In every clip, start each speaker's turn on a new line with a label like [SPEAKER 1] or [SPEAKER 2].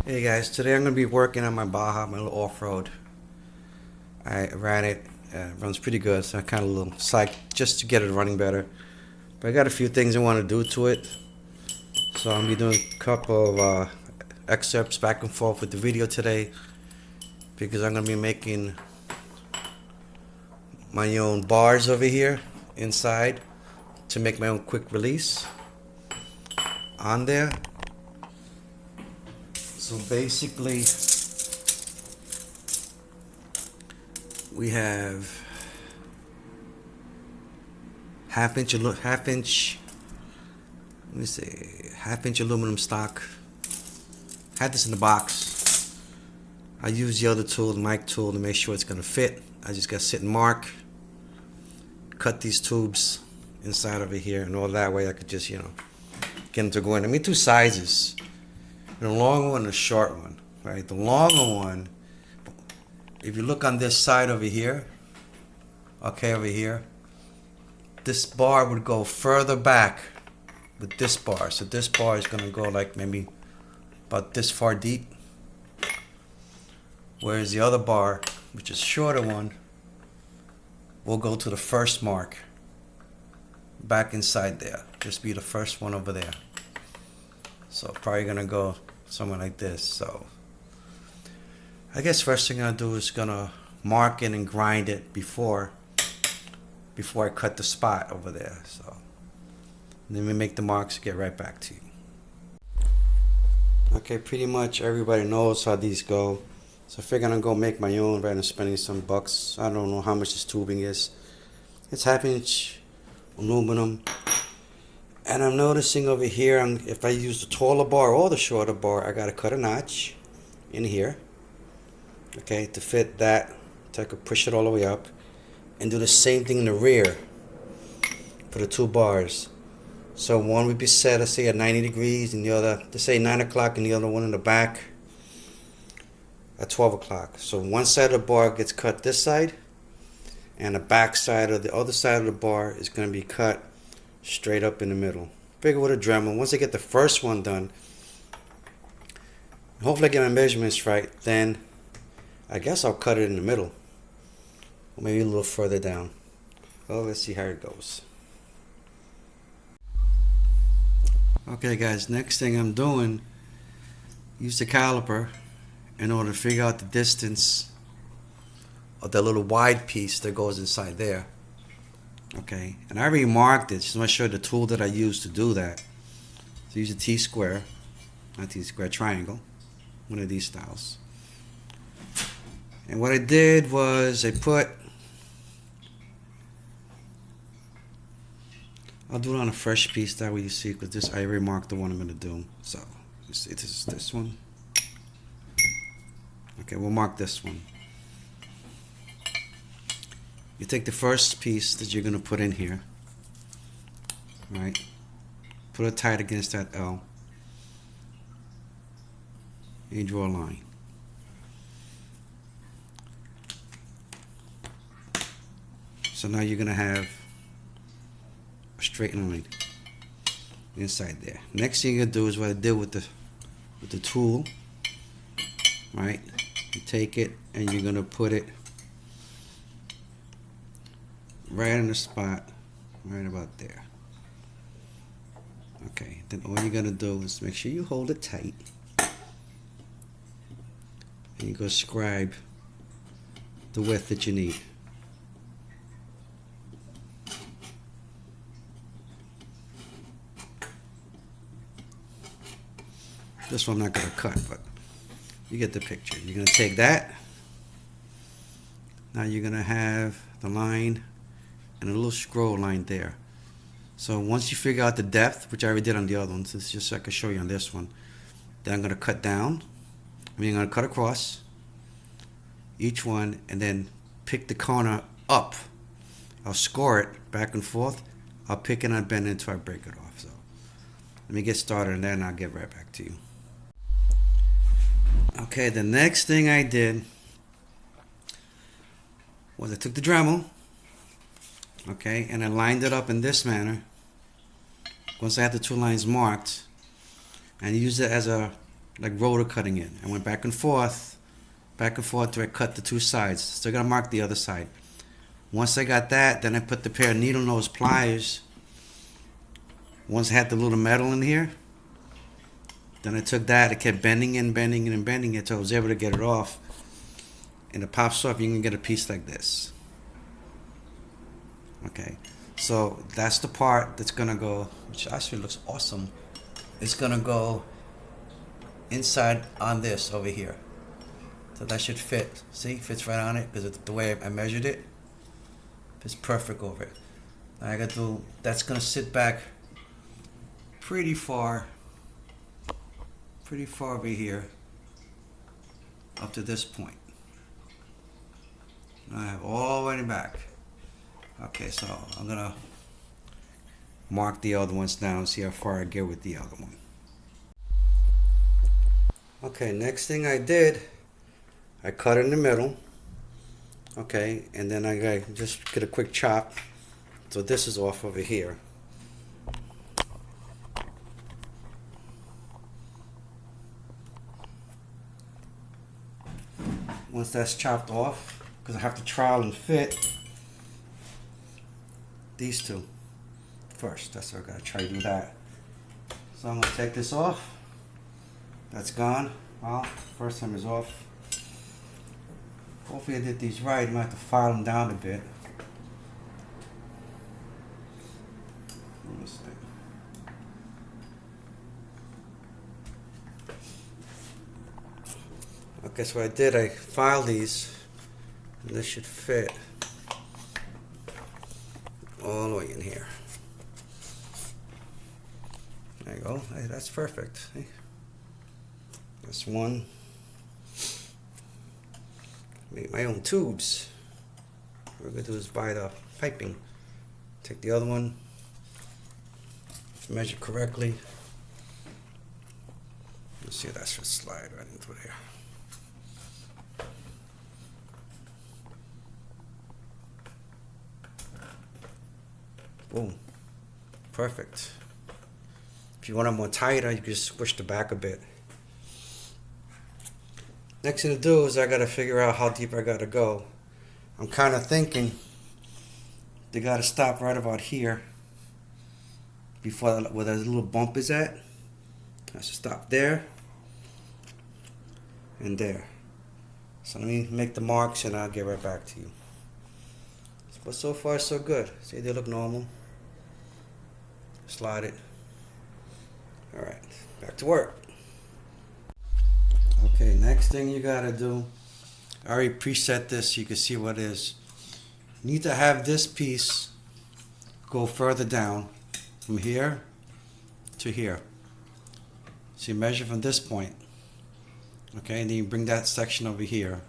[SPEAKER 1] Hey guys, today I'm going to be working on my Baja, my little off-road. I ran it, runs pretty good, so I'm kind of a little psyched just to get it running better. But I got a few things I want to do to it, so I'm going to be doing a couple of excerpts back and forth with the video today, because I'm going to be making my own bars over here inside to make my own quick release on there. So basically, we have half inch, let me see, half-inch aluminum stock. Had this in the box. I use the other tool, the mic tool, to make sure it's gonna fit. I just got to sit and mark, cut these tubes inside over here, and all that way I could just, get them to go in. I mean, two sizes, a long one and a short one, right? The longer one, if you look on this side over here, okay, over here, this bar would go further back with this bar. So this bar is going to go like maybe about this far deep. Whereas the other bar, which is shorter one, will go to the first mark back inside there. Just be the first one over there. So probably going to go somewhere like this. So I guess first thing I'll do is going to mark it and grind it before I cut the spot over there. So then we make the marks, get right back to you. Okay, pretty much everybody knows how these go. So I figured I'm gonna go make my own rather than spending some bucks. I don't know how much this tubing is. It's half-inch aluminum. And I'm noticing over here, if I use the taller bar or the shorter bar, I gotta cut a notch in here. Okay, to fit that, so I could push it all the way up. And do the same thing in the rear for the two bars. So one would be set, let's say, at 90 degrees, and the other, let's say 9 o'clock, and the other one in the back at 12 o'clock. So one side of the bar gets cut this side, and the back side of the other side of the bar is going to be cut straight up in the middle. Figure with a Dremel. Once I get the first one done, hopefully I get my measurements right, then I guess I'll cut it in the middle. Or maybe a little further down. Well, let's see how it goes. Okay guys, next thing I'm doing, use the caliper in order to figure out the distance of that little wide piece that goes inside there. Okay, and I already marked it, just want to show you the tool that I use to do that. So use a T-square, not T-square, triangle, one of these styles. And what I did was I'll do it on a fresh piece, that way you see, because this, I already marked the one I'm going to do. So, you see, this is this one. Okay, we'll mark this one. You take the first piece that you're going to put in here, right? Put it tight against that L. And you draw a line. So now you're going to have a straight line inside there. Next thing you're gonna do is what I did with the tool, right? You take it and you're gonna put it right on the spot, right about there. Okay, then all you're gonna do is make sure you hold it tight, and you go scribe the width that you need. This one I'm not going to cut, but you get the picture. You're going to take that. Now you're going to have the line and a little scroll line there. So once you figure out the depth, which I already did on the other ones, it's just so I can show you on this one, then I'm going to cut down. I'm going to cut across each one and then pick the corner up. I'll score it back and forth. I'll pick it and bend it until I break it off. So let me get started and then I'll get right back to you. Okay, the next thing I did was I took the Dremel, okay, and I lined it up in this manner. Once I had the two lines marked, and used it as a like rotor cutting it. I went back and forth till I cut the two sides. Still gotta mark the other side. Once I got that, then I put the pair of needle nose pliers. Once I had the little metal in here, then I took that, I kept bending and bending and bending it till I was able to get it off. And it pops off, you can get a piece like this. Okay, so that's the part that's gonna go, which actually looks awesome. It's gonna go inside on this over here. So that should fit. See, fits right on it because of the way I measured it. It's perfect over it. Now I gotta do, that's gonna sit back pretty far over here up to this point. Now I have all the way back. Okay, so I'm gonna mark the other ones down, see how far I get with the other one. Okay, next thing I did, I cut in the middle. Okay, and then I gotta just get a quick chop. So this is off over here. Once that's chopped off, because I have to trial and fit these two first. That's what I gotta try to do that. So I'm gonna take this off. That's gone. Well, first time is off. Hopefully I did these right. I might have to file them down a bit. Let me see. Okay, so what I did, I filed these, and this should fit all the way in here. There you go. Hey, that's perfect. Hey. That's one. Make my own tubes. What we're gonna do is buy the piping. Take the other one, measure correctly. Let's see if that should slide right into there. Boom. Perfect. If you want them more tighter, you can just squish the back a bit. Next thing to do is I gotta figure out how deep I gotta go. I'm kind of thinking they gotta stop right about here before where the little bump is at. I should stop there and there. So let me make the marks and I'll get right back to you. But so far so good. See, they look normal. Slide it. Alright, back to work. Okay, next thing you gotta do, I already preset this so you can see what it is. You need to have this piece go further down from here to here. So you measure from this point. Okay, and then you bring that section over here.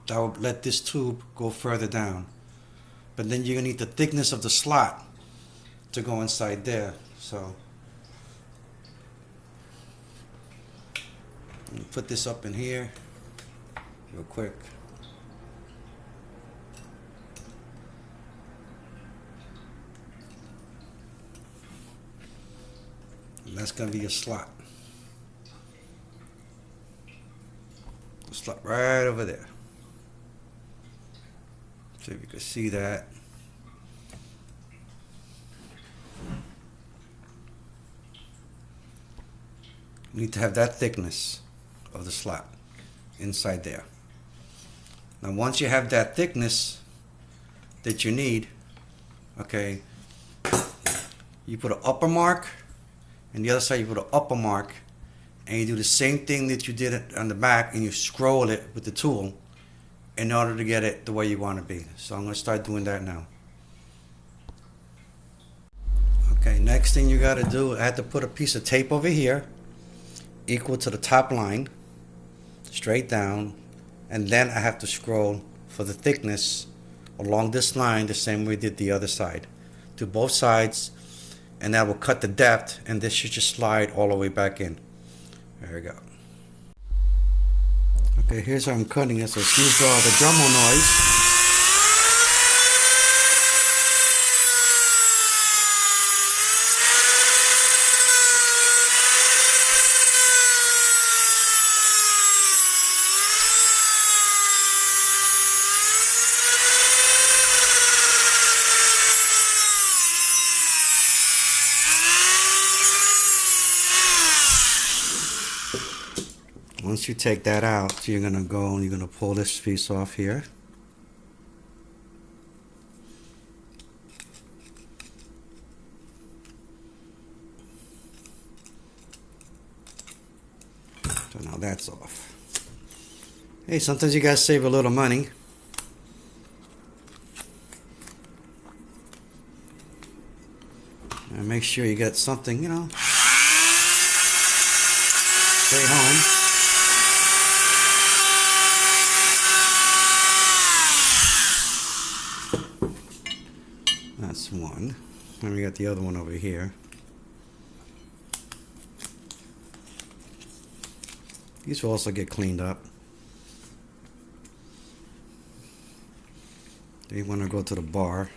[SPEAKER 1] That will let this tube go further down. But then you're gonna need the thickness of the slot to go inside there. So put this up in here real quick. And that's gonna be a slot. A slot right over there. So if you can see that. You need to have that thickness of the slot inside there. Now once you have that thickness that you need, okay, you put an upper mark and the other side you put an upper mark and you do the same thing that you did on the back and you scroll it with the tool in order to get it the way you want to be. So I'm going to start doing that now. Okay, next thing you got to do, I had to put a piece of tape over here equal to the top line, straight down, and then I have to scroll for the thickness along this line the same way we did the other side. To both sides, and that will cut the depth, and this should just slide all the way back in. There we go. Okay, here's how I'm cutting it, so excuse all the Dremel noise. Once you take that out, you're gonna go and you're gonna pull this piece off here. So now that's off. Hey, sometimes you gotta save a little money. And make sure you get something, you know, straight home. That's one. And we got the other one over here. These will also get cleaned up. Then you want to go to the bar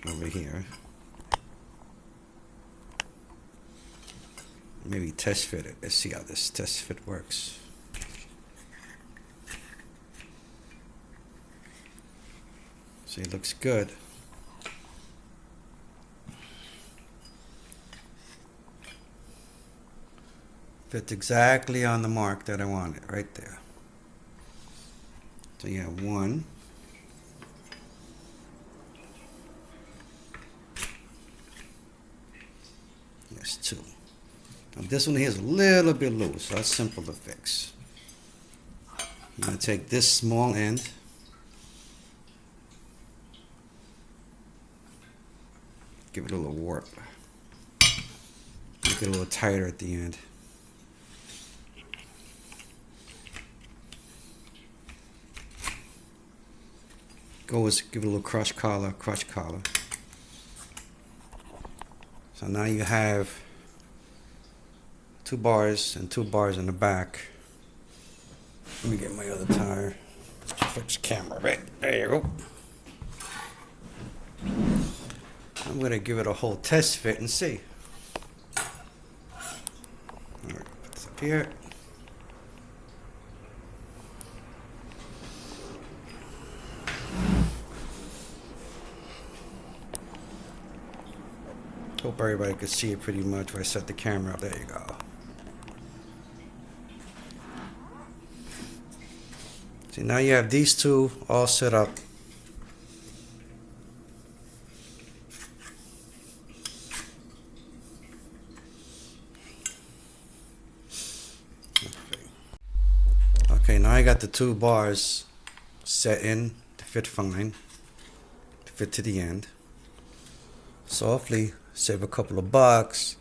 [SPEAKER 1] over here. Maybe test fit it. Let's see how this test fit works. See, it looks good. Fits exactly on the mark that I wanted, right there. So you have one. There's two. Now this one here is a little bit loose, so that's simple to fix. I'm going to take this small end, give it a little warp, make it a little tighter at the end. Give it a little crotch collar. So now you have 2 bars and 2 bars in the back. Let me get my other tire. Fix the camera, right? There you go. I'm gonna give it a whole test fit and see. Alright, put this up here. Hope everybody could see it pretty much where I set the camera up. There you go. See, now you have these two all set up. Okay, now I got the 2 bars set in to fit fine, to fit to the end. So hopefully save a couple of bucks.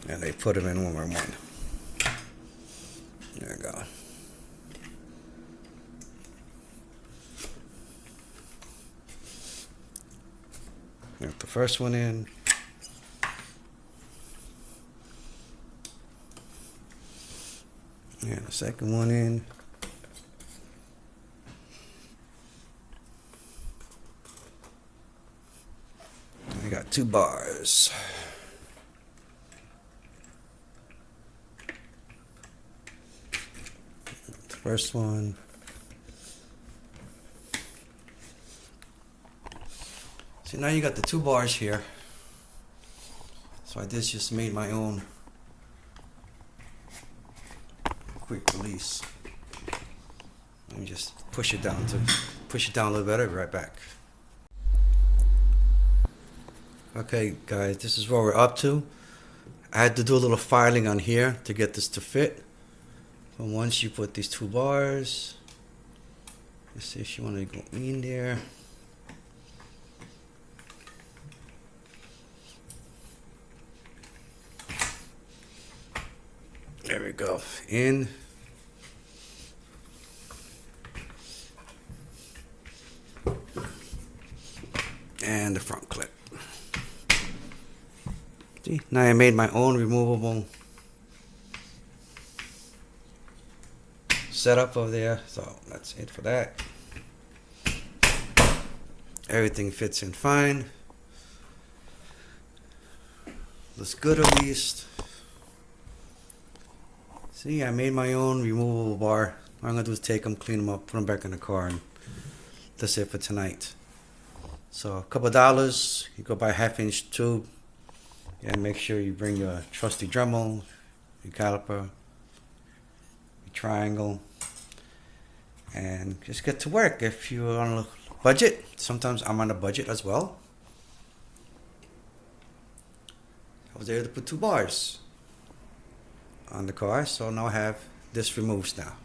[SPEAKER 1] And they put them in one by one. There we go. Got the first one in. And the second one in. I got 2 bars. The first one. See, now you got the 2 bars here. So I just made my own quick release. Let me just push it down a little bit. I'll be right back. Okay, guys, this is where we're up to. I had to do a little filing on here to get this to fit. So once you put these 2 bars, let's see if you want to go in there. There we go. In. And the front clip. See, now I made my own removable setup over there. So that's it for that. Everything fits in fine. Looks good at least. See, I made my own removable bar All I'm gonna do is take them, clean them up, put them back in the car, and that's it for tonight. So a couple of dollars, you go buy a half-inch tube, and make sure you bring your trusty Dremel, your caliper, your triangle, and just get to work. If you're on a budget, sometimes I'm on a budget as well. I was able to put 2 bars on the car, so now I have this removes now.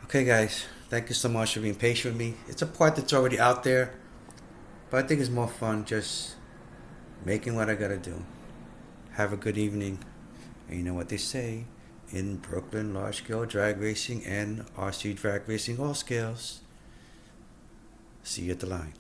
[SPEAKER 1] Okay, guys, thank you so much for being patient with me. It's a part that's already out there, but I think it's more fun just making what I gotta do. Have a good evening. And you know what they say in Brooklyn large scale drag racing and RC drag racing all scales. See you at the line.